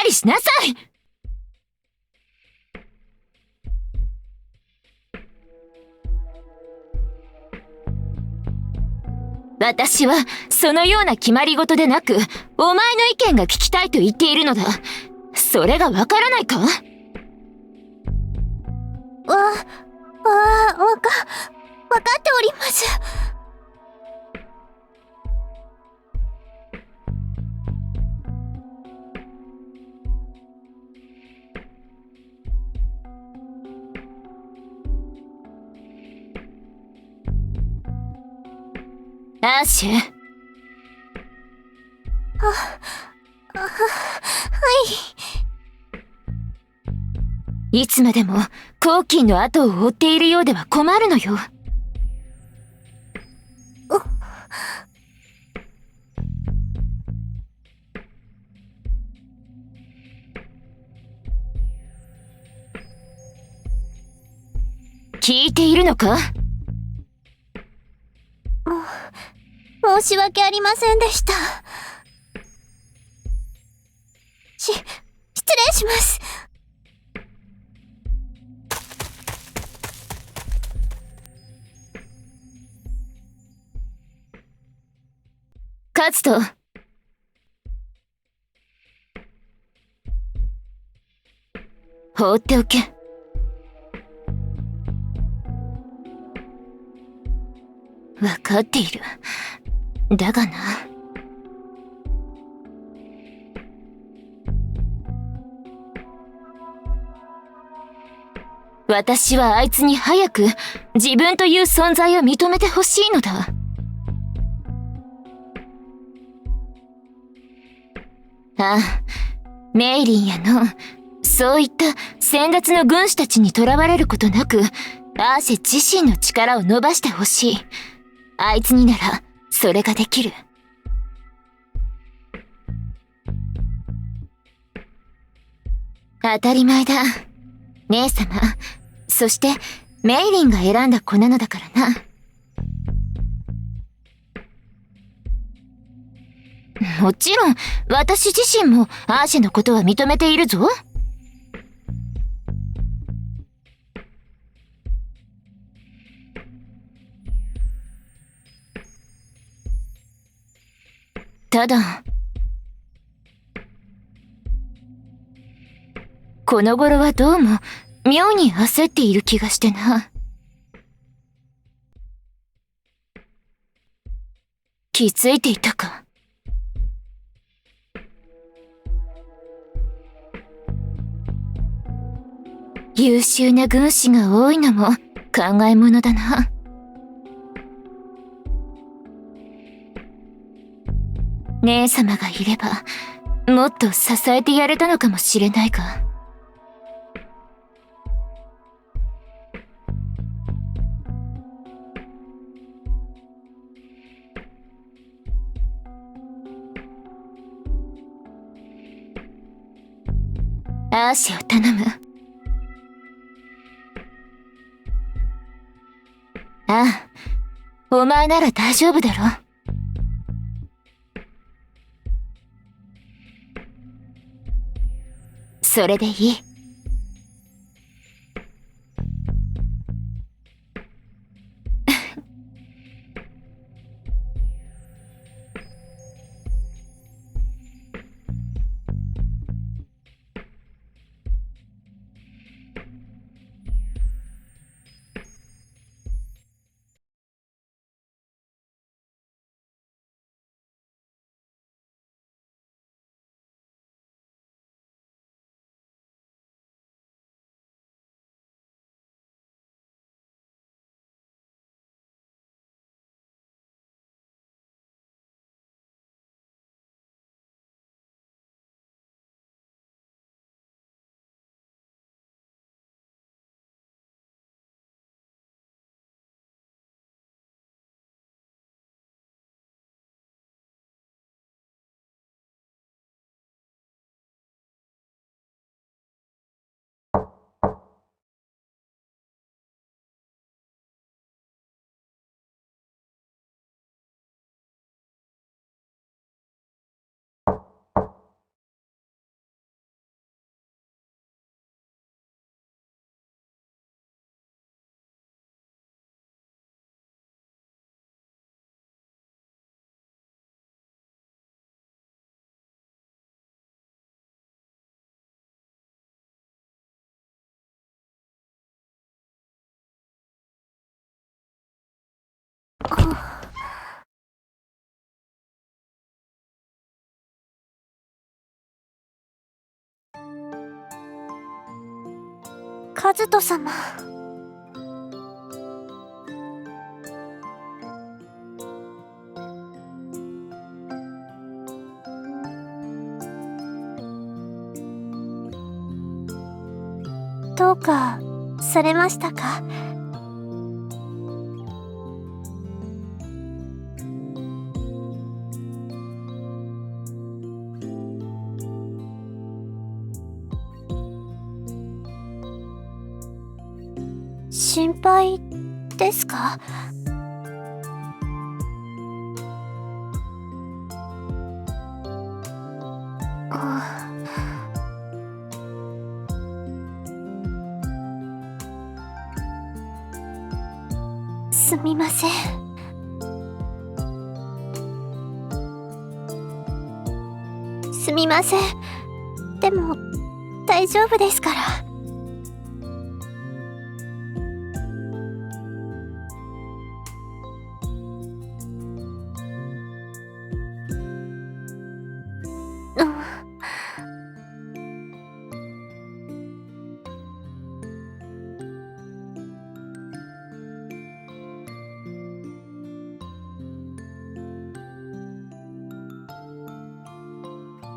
りしなさい。私はそのような決まり事でなく、お前の意見が聞きたいと言っているのだ。それがわからないか？わかっております。アーシュ。はい。いつまでもコーキーの後を追っているようでは困るのよ。聞いているのか？申し訳ありませんでした。失礼します。カツト。放っておけ。わかっている。だがな。私はあいつに早く自分という存在を認めてほしいのだ。ああ、メイリンやの、そういった先達の軍師たちに囚われることなく、アーシェ自身の力を伸ばしてほしい。あいつになら、それができる。当たり前だ。姉様、そしてメイリンが選んだ子なのだからな。もちろん、私自身もアーシェのことは認めているぞ。ただ、この頃はどうも妙に焦っている気がしてな。気づいていたか？優秀な軍師が多いのも考えものだな。姉様がいればもっと支えてやれたのかもしれないが。アーシェを頼む。ああ、お前なら大丈夫だろ。それでいい。カズト様。どうかされましたか？心配ですか？すみません。すみません。でも大丈夫ですから。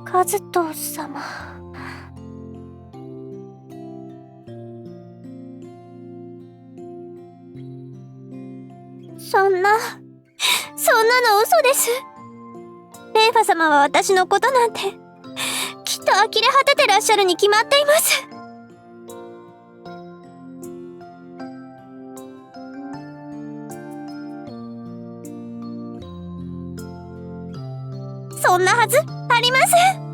カズト様。そんなの嘘です。レンファ様は私のことなんてきっと呆れ果ててらっしゃるに決まっています。そんなはずありません。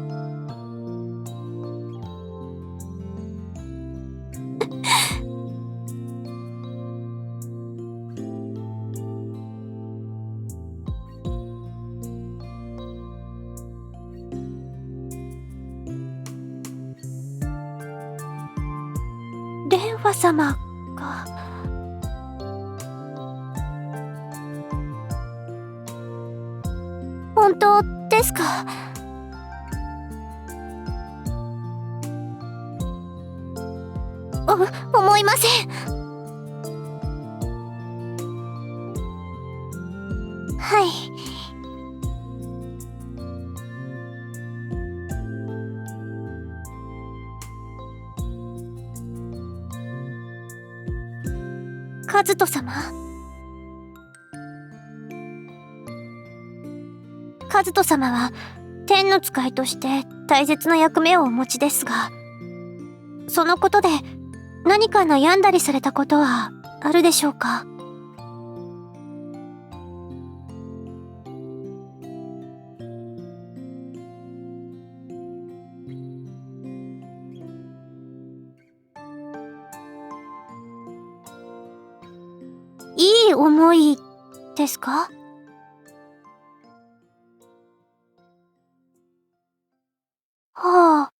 レンファ様が。本当ですか？思いません。はい。カズト様。カズト様は天の使いとして大切な役目をお持ちですが、そのことで何か悩んだりされたことはあるでしょうか？いい思いですか？はあ。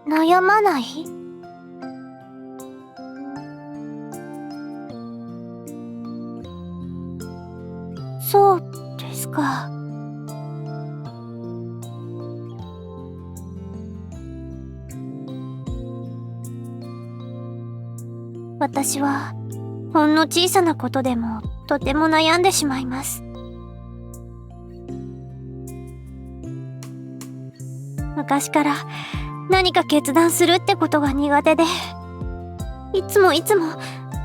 悩まない？そうですか。私はほんの小さなことでもとても悩んでしまいます。昔から何か決断するってことが苦手で、いつも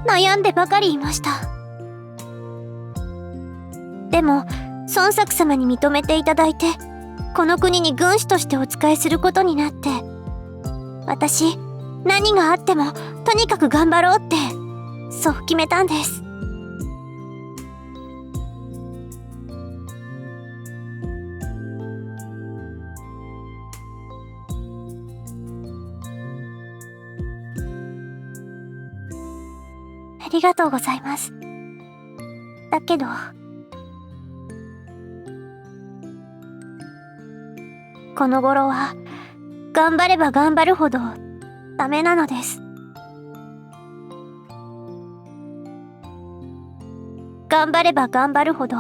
悩んでばかりいました。でも孫作様に認めていただいて、この国に軍師としてお仕えすることになって、私何があってもとにかく頑張ろうってそう決めたんです。ありがとうございます。だけどこの頃は頑張れば頑張るほどダメなのです。頑張れば頑張るほど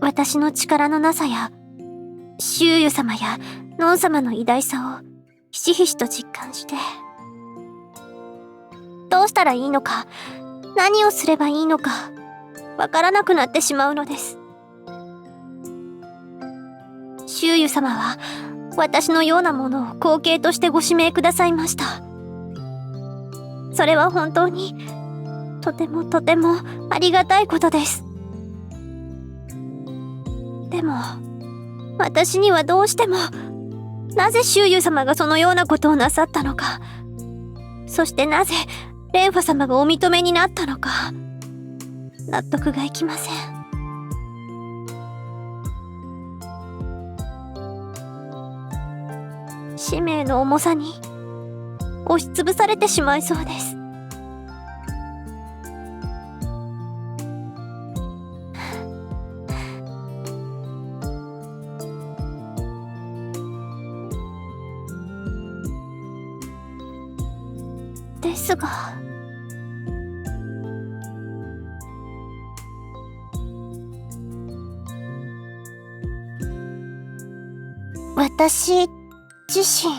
私の力のなさや、周遊様やノン様の偉大さをひしひしと実感して、どうしたらいいのか、何をすればいいのか、わからなくなってしまうのです。周遊様は、私のようなものを後継としてご指名くださいました。それは本当に、とてもとてもありがたいことです。でも、私にはどうしても、なぜ周遊様がそのようなことをなさったのか、そしてなぜ、レンファ様がお認めになったのか、納得がいきません。使命の重さに押しつぶされてしまいそうです。ですが、私自身、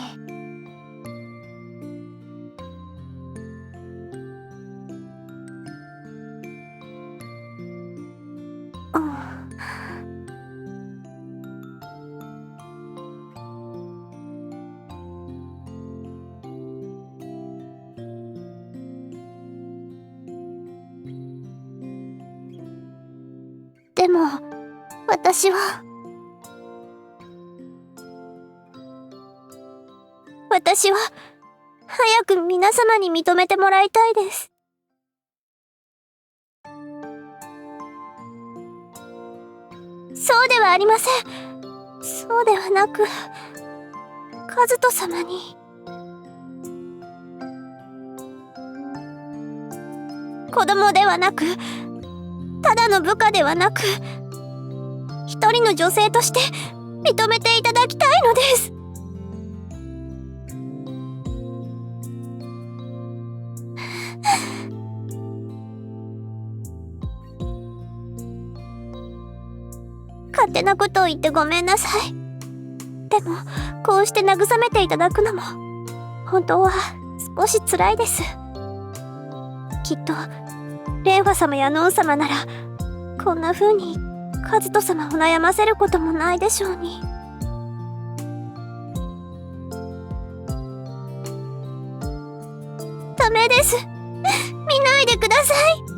でも、私は早く皆様に認めてもらいたいです。そうではありません。そうではなく、カズト様に。子供ではなく、ただの部下ではなく、一人の女性として認めていただきたいのです。勝手なことを言ってごめんなさい。でも、こうして慰めていただくのも、本当は少し辛いです。きっと、レンファ様やノン様なら、こんな風にカズト様を悩ませることもないでしょうに。ダメです。見ないでください。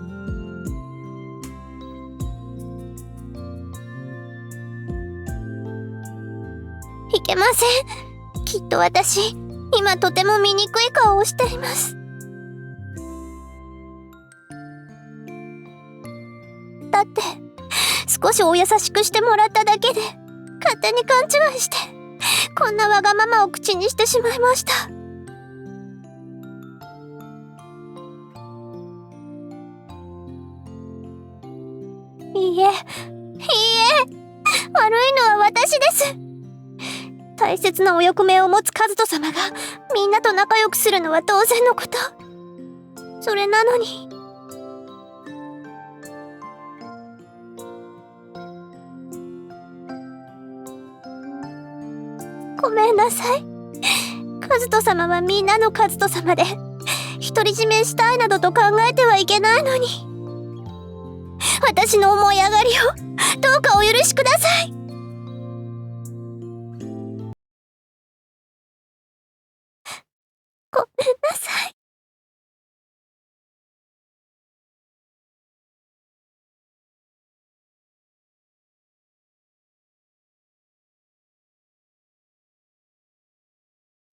いけません。きっと私、今とても醜い顔をしています。だって、少しお優しくしてもらっただけで、勝手に勘違いして、こんなわがままを口にしてしまいました。いいえ、悪いのは私です。大切なお役目を持つカズト様がみんなと仲良くするのは当然のこと。それなのに。ごめんなさい。カズト様はみんなのカズト様で、独り占めしたいなどと考えてはいけないのに。私の思い上がりをどうかお許しください。ごめんなさい。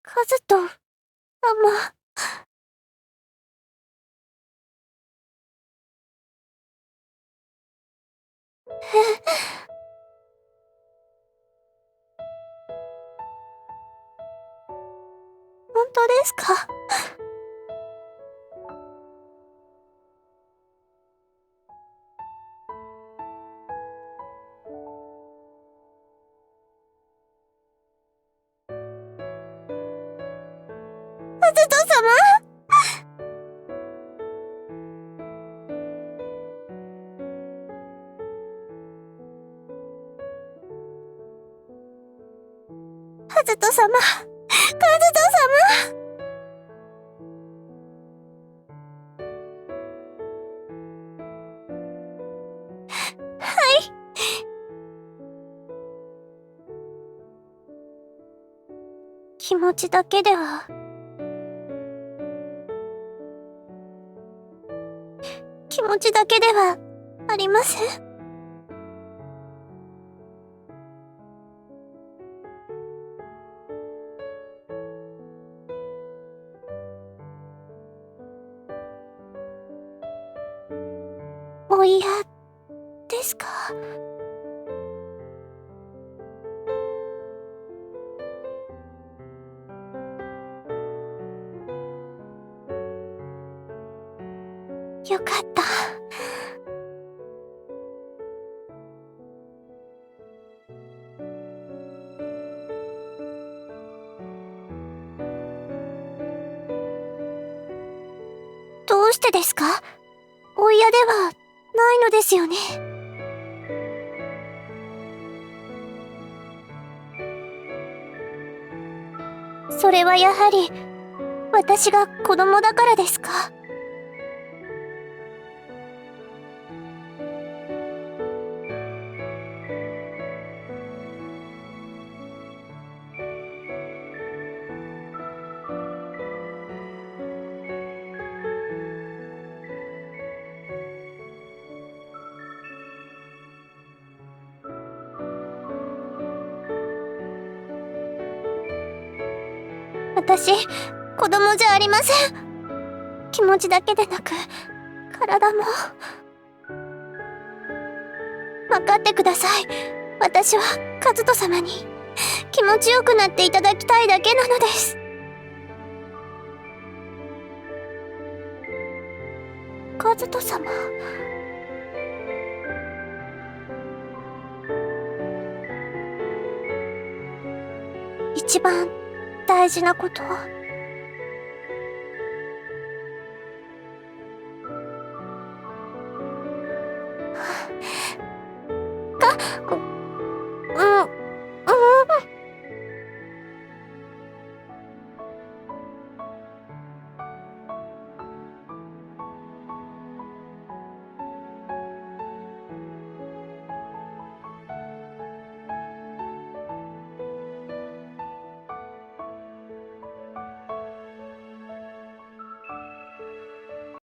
カズト様。本当ですか？カズト様？和人様、和人様。気持ちだけではありません。お嫌ですか？よかった。どうしてですか？お嫌ではないのですよね。それはやはり私が子供だからですか？私、子供じゃありません。気持ちだけでなく、体も。分かってください。私は和人様に気持ちよくなっていただきたいだけなのです。和人様。一番大事なことは